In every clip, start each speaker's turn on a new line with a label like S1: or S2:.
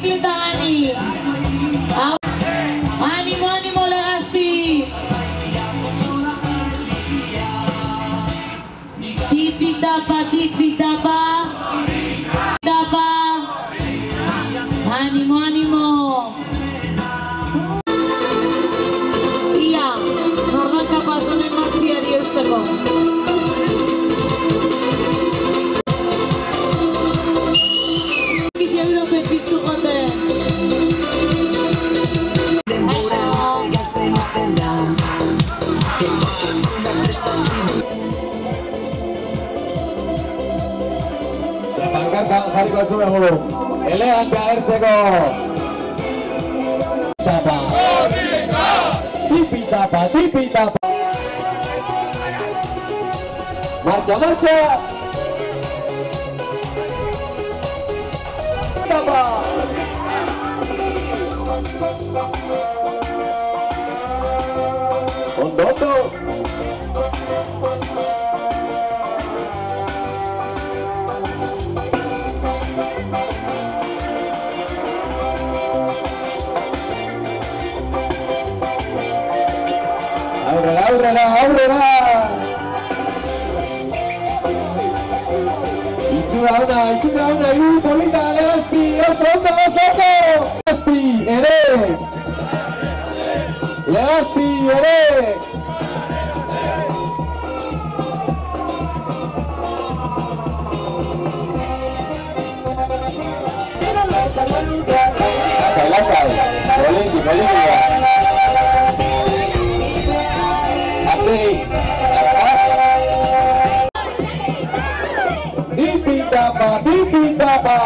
S1: bisikleta Ani. Animo, animo Legazpi. Tipi-tapa, tipi-tapa. Tapa. Animo, animo. Ia, nornaka pasonen martxiari eusteko.
S2: Jarriko zuen elegante agertzeko. Tapa. Tipi tapa, tipi tapa. Marcha, marcha. Tapa. Ondo, ondo. Aurrera, aurrera, aurrera! Itxura ona, polita, Legazpi, oso ondo! Legazpi, ere! Legazpi, ere! Lasai, política. Tipi-tapa.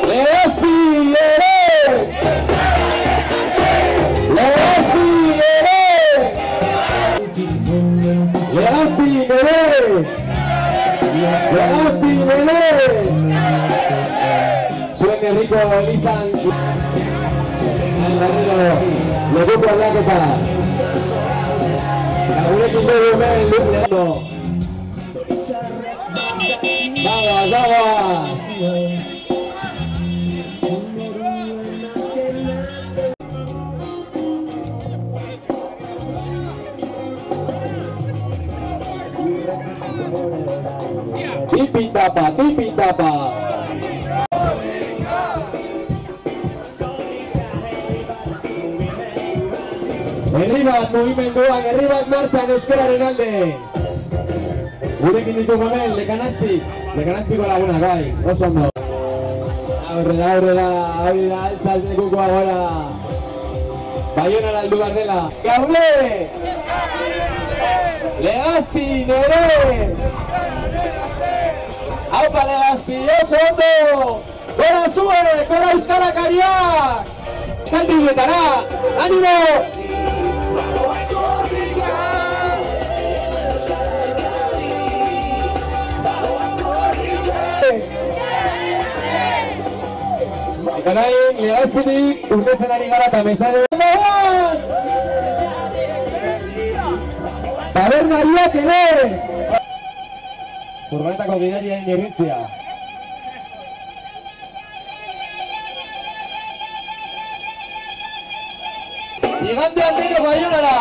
S2: Legazpi, ere! Legazpi, ere! Legazpi, ere! Legazpi, ere! Zuen herriko elizan lekuko aldaketa. Gurekin dugu hemen lehendo. Zagoaz, zagoaz! Tipi-tapa. Herri bat mugimenduan, herri bat martxan euskararen alde. Gurekin ditugu hemen, Lekanazpiko lagunak, bai, oso ondo. Aurrera, hori da, altzaz lekukoa gora. Baionara aldu behar dela. Gaude! Legazpi, nere! Haupa Legazpi, oso ondo! Gora zue, gora euskarakariak! Euskaldietara, animo! Eta nahi, Legazpitik urtetzen ari gara eta mesare goaz! Tabernariak ere! Furgonetako gidariaren irritzia. Igande handiko Baionara!